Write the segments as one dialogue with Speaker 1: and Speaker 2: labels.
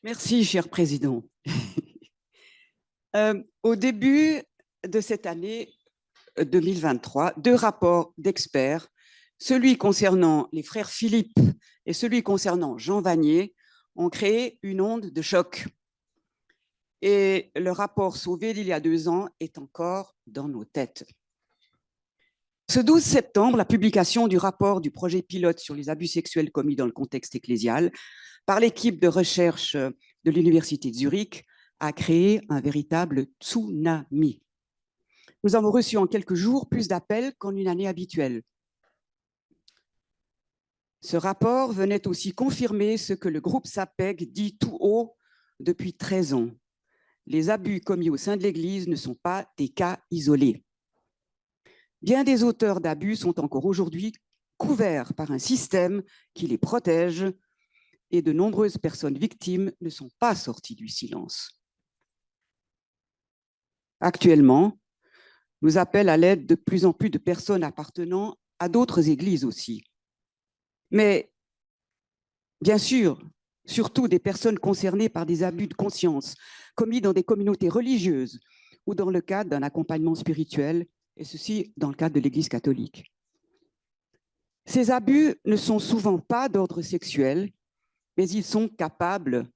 Speaker 1: Merci, cher président. Au début de cette année 2023, deux rapports d'experts, celui concernant les frères Philippe et celui concernant Jean Vanier, ont créé une onde de choc. Et le rapport Sauvé d'il y a 2 ans est encore dans nos têtes. Ce 12 septembre, la publication du rapport du projet pilote sur les abus sexuels commis dans le contexte ecclésial par l'équipe de recherche de l'Université de Zurich a créé un véritable tsunami. Nous avons reçu en quelques jours plus d'appels qu'en une année habituelle. Ce rapport venait aussi confirmer ce que le groupe SAPEC dit tout haut depuis 13 ans. Les abus commis au sein de l'Église ne sont pas des cas isolés. Bien des auteurs d'abus sont encore aujourd'hui couverts par un système qui les protège et de nombreuses personnes victimes ne sont pas sorties du silence. Actuellement, nous appellent à l'aide de plus en plus de personnes appartenant à d'autres églises aussi. Mais bien sûr, surtout des personnes concernées par des abus de conscience commis dans des communautés religieuses ou dans le cadre d'un accompagnement spirituel, et ceci dans le cadre de l'Église catholique. Ces abus ne sont souvent pas d'ordre sexuel, mais ils sont capables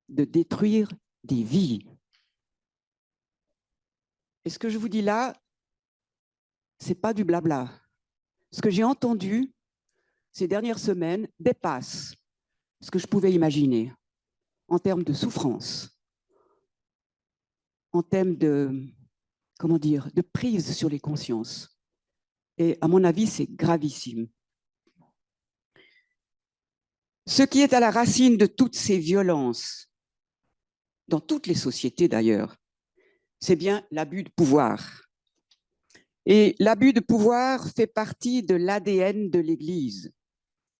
Speaker 1: de détruire des vies. Et ce que je vous dis là, ce n'est pas du blabla. Ce que j'ai entendu ces dernières semaines dépasse ce que je pouvais imaginer en termes de souffrance, en termes de, comment dire, de prise sur les consciences. Et à mon avis, c'est gravissime. Ce qui est à la racine de toutes ces violences, dans toutes les sociétés d'ailleurs, c'est bien l'abus de pouvoir. Et l'abus de pouvoir fait partie de l'ADN de l'Église,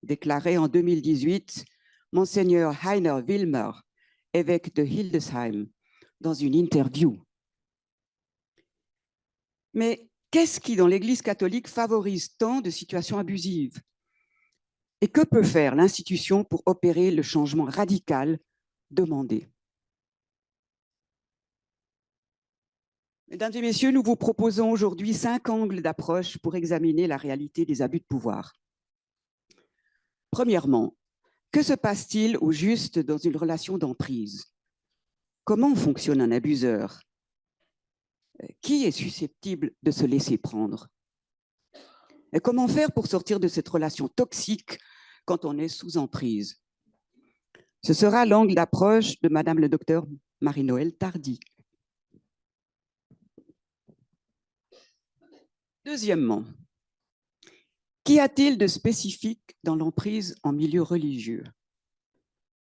Speaker 1: déclaré en 2018 Monseigneur Heiner Wilmer, évêque de Hildesheim, dans une interview. Mais qu'est-ce qui, dans l'Église catholique, favorise tant de situations abusives? Et que peut faire l'institution pour opérer le changement radical demandé? Mesdames et messieurs, nous vous proposons aujourd'hui 5 angles d'approche pour examiner la réalité des abus de pouvoir. Premièrement, que se passe-t-il au juste dans une relation d'emprise? Comment fonctionne un abuseur? Qui est susceptible de se laisser prendre? Et comment faire pour sortir de cette relation toxique quand on est sous emprise? Ce sera l'angle d'approche de Madame le docteur Marie-Noëlle Tardy. Deuxièmement, qu'y a-t-il de spécifique dans l'emprise en milieu religieux?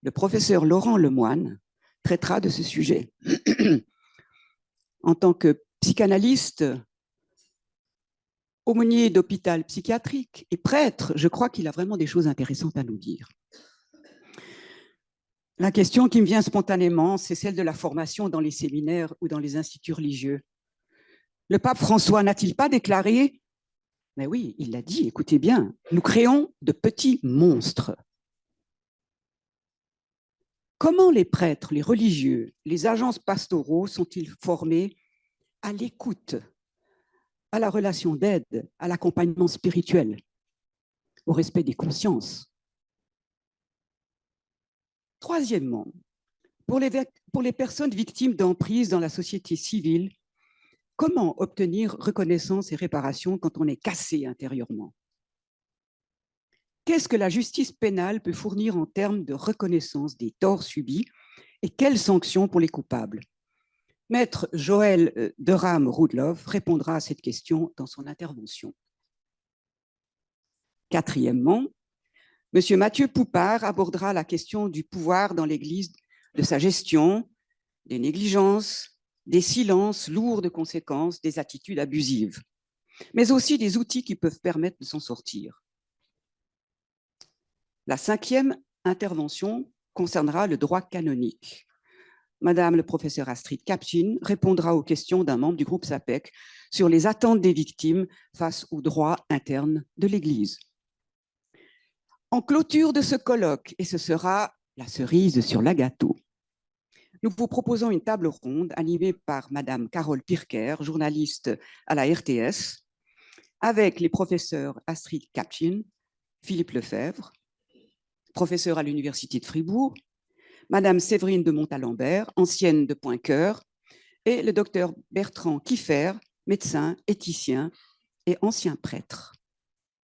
Speaker 1: Le professeur Laurent Lemoine traitera de ce sujet. En tant que psychanalyste, aumônier d'hôpital psychiatrique et prêtre, je crois qu'il a vraiment des choses intéressantes à nous dire. La question qui me vient spontanément, c'est celle de la formation dans les séminaires ou dans les instituts religieux. Le pape François n'a-t-il pas déclaré, mais oui, il l'a dit, écoutez bien, nous créons de petits monstres. Comment les prêtres, les religieux, les agences pastoraux sont-ils formés à l'écoute, à la relation d'aide, à l'accompagnement spirituel, au respect des consciences? Troisièmement, pour les personnes victimes d'emprise dans la société civile, comment obtenir reconnaissance et réparation quand on est cassé intérieurement? Qu'est-ce que la justice pénale peut fournir en termes de reconnaissance des torts subis et quelles sanctions pour les coupables? Maître Joël Derame-Roudlov répondra à cette question dans son intervention. Quatrièmement, M. Mathieu Poupard abordera la question du pouvoir dans l'Église, de sa gestion, des négligences, des silences lourds de conséquences, des attitudes abusives, mais aussi des outils qui peuvent permettre de s'en sortir. La 5e intervention concernera le droit canonique. Madame le professeur Astrid Kapchin répondra aux questions d'un membre du groupe SAPEC sur les attentes des victimes face au droit interne de l'Église. En clôture de ce colloque, et ce sera la cerise sur le gâteau. Nous vous proposons une table ronde animée par Madame Carole Pirker, journaliste à la RTS, avec les professeurs Astrid Kapchin, Philippe Lefebvre, professeur à l'Université de Fribourg, Madame Séverine de Montalembert, ancienne de Poincoeur, et le docteur Bertrand Kiffer, médecin, éthicien et ancien prêtre.